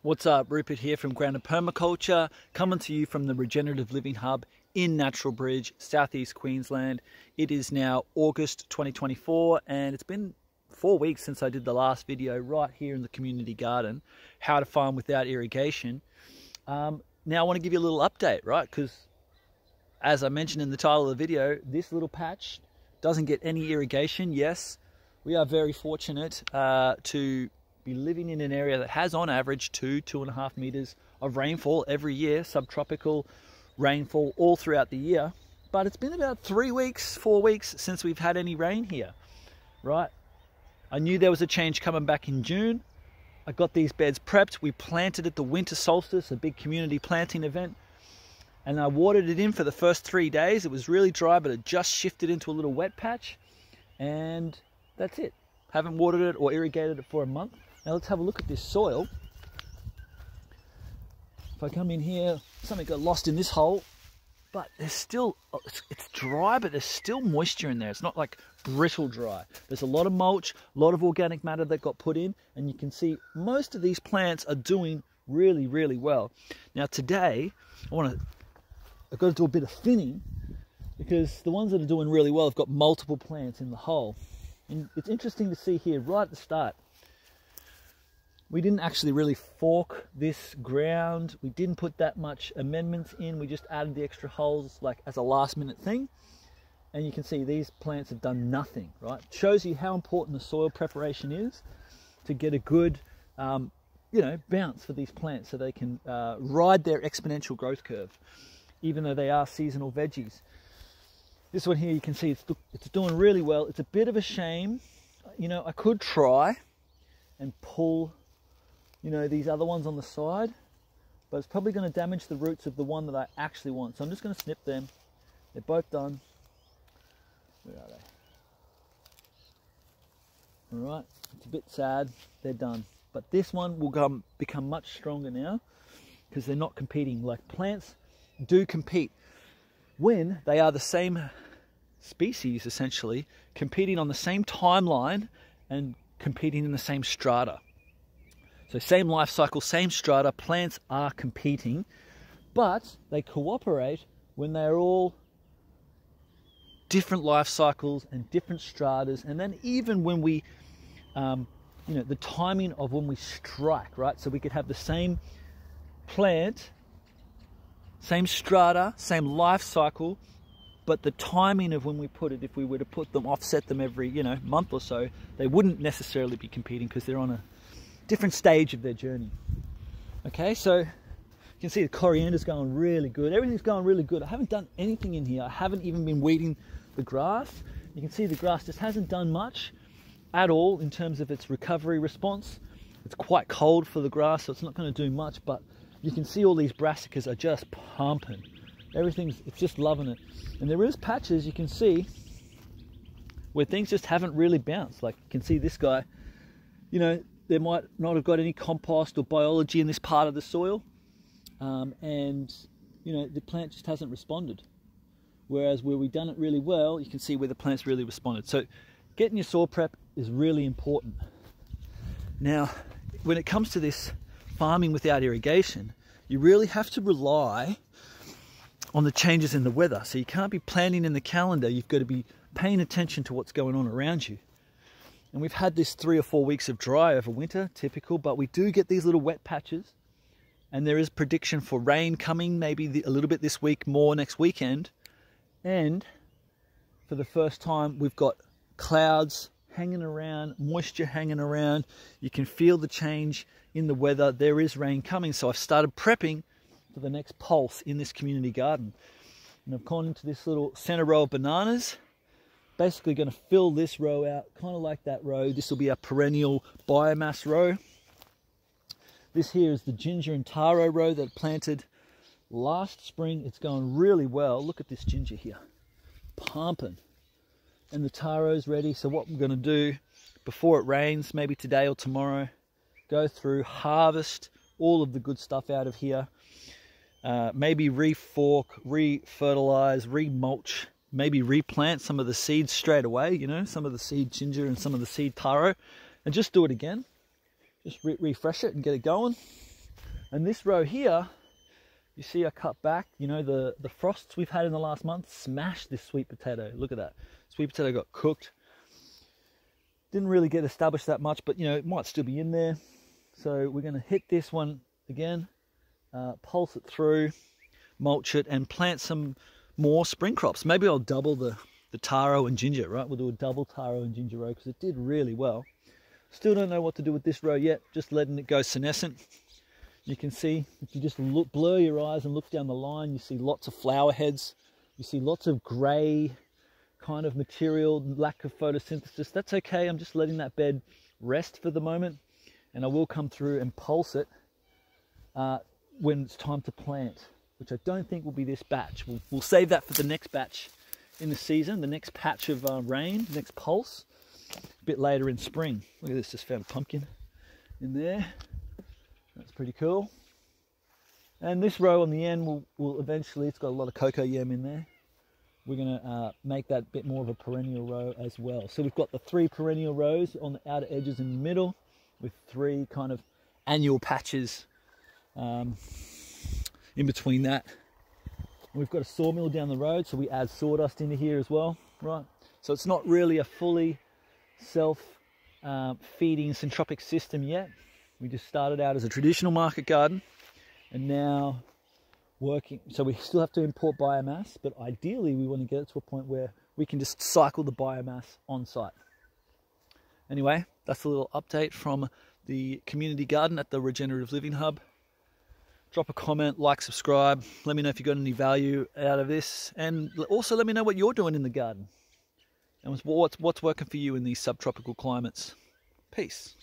What's up, Rupert here from Grounded Permaculture, coming to you from the Regenerative Living Hub in Natural Bridge, southeast Queensland. It is now August 2024 and it's been 4 weeks since I did the last video right here in the community garden, how to farm without irrigation. Now I want to give you a little update, right? Because as I mentioned in the title of the video, this little patch doesn't get any irrigation. Yes, we are very fortunate to be living in an area that has on average 2.5 meters of rainfall every year, subtropical rainfall all throughout the year. But it's been about 4 weeks since we've had any rain here, right? I knew there was a change coming back in June. I got these beds prepped. We planted at the winter solstice, a big community planting event, and I watered it in for the first 3 days. It was really dry, but it just shifted into a little wet patch, and that's it. Haven't watered it or irrigated it for a month. Now let's have a look at this soil. If I come in here, something got lost in this hole, but there's still, it's dry, but there's still moisture in there. It's not like brittle dry. There's a lot of mulch, a lot of organic matter that got put in, and you can see most of these plants are doing really, really well. Now today, I've got to do a bit of thinning because the ones that are doing really well have got multiple plants in the hole. And it's interesting to see here right at the start, we didn't actually really fork this ground. We didn't put that much amendments in. We just added the extra holes like as a last minute thing. And you can see these plants have done nothing, right? It shows you how important the soil preparation is to get a good, bounce for these plants so they can ride their exponential growth curve, even though they are seasonal veggies. This one here, you can see it's doing really well. It's a bit of a shame. I could try and pull these other ones on the side, but it's probably going to damage the roots of the one that I actually want. So I'm just going to snip them. They're both done. Where are they? All right, it's a bit sad. They're done. But this one will become much stronger now because they're not competing. Like plants do compete when they are the same species, essentially, competing on the same timeline and competing in the same strata. So same life cycle, same strata, plants are competing, but they cooperate when they're all different life cycles and different stratas. And then even when we, the timing of when we strike, right? So we could have the same plant, same strata, same life cycle, but the timing of when we put it, if we were to put them, offset them every, month or so, they wouldn't necessarily be competing because they're on a different stage of their journey. Okay, so you can see the coriander's going really good. Everything's going really good. I haven't done anything in here. I haven't even been weeding the grass. You can see the grass just hasn't done much at all in terms of its recovery response. It's quite cold for the grass, so it's not going to do much, but you can see all these brassicas are just pumping. It's just loving it. And there is patches you can see where things just haven't really bounced. Like you can see this guy, they might not have got any compost or biology in this part of the soil, and the plant just hasn't responded. Whereas where we've done it really well, you can see where the plant's really responded. So getting your soil prep is really important. Now, when it comes to this farming without irrigation, you really have to rely on the changes in the weather. So you can't be planning in the calendar. You've got to be paying attention to what's going on around you. And we've had this 3 or 4 weeks of dry over winter, typical, but we do get these little wet patches. And there is prediction for rain coming, maybe a little bit this week, more next weekend. And for the first time, we've got clouds hanging around, moisture hanging around. You can feel the change in the weather. There is rain coming. So I've started prepping for the next pulse in this community garden. And I've gone into this little center row of bananas. Basically going to fill this row out, kind of like that row. This will be a perennial biomass row. This here is the ginger and taro row that I planted last spring. It's going really well. Look at this ginger here, pumping. And the taro's ready. So what I'm going to do before it rains, maybe today or tomorrow, go through, harvest all of the good stuff out of here. Maybe re-fork, re-fertilize, re-mulch, maybe replant some of the seeds straight away, some of the seed ginger and some of the seed taro, and just do it again. Just refresh it and get it going. And this row here, you see I cut back, you know, the frosts we've had in the last month smashed this sweet potato. Look at that. Sweet potato got cooked. Didn't really get established that much, but you know, it might still be in there. So we're going to hit this one again, pulse it through, mulch it, and plant some more spring crops. Maybe I'll double the taro and ginger, right? We'll do a double taro and ginger row because it did really well. Still don't know what to do with this row yet, just letting it go senescent. You can see, if you just blur your eyes and look down the line, you see lots of flower heads. You see lots of grey kind of material, lack of photosynthesis. That's okay, I'm just letting that bed rest for the moment. And I will come through and pulse it when it's time to plant, which I don't think will be this batch. We'll save that for the next batch in the season, the next patch of rain, the next pulse, a bit later in spring. Look at this, just found a pumpkin in there. That's pretty cool. And this row on the end will eventually, it's got a lot of cocoa yam in there. We're going to make that a bit more of a perennial row as well. So we've got the 3 perennial rows on the outer edges in the middle with 3 kind of annual patches in between that. And we've got a sawmill down the road, so we add sawdust into here as well, right? So it's not really a fully self-feeding syntropic system yet. We just started out as a traditional market garden and now working, so we still have to import biomass, but ideally we want to get it to a point where we can just cycle the biomass on site. Anyway, that's a little update from the community garden at the Regenerative Living Hub. Drop a comment, like, subscribe. Let me know if you got any value out of this, and also let me know what you're doing in the garden and what's working for you in these subtropical climates. Peace.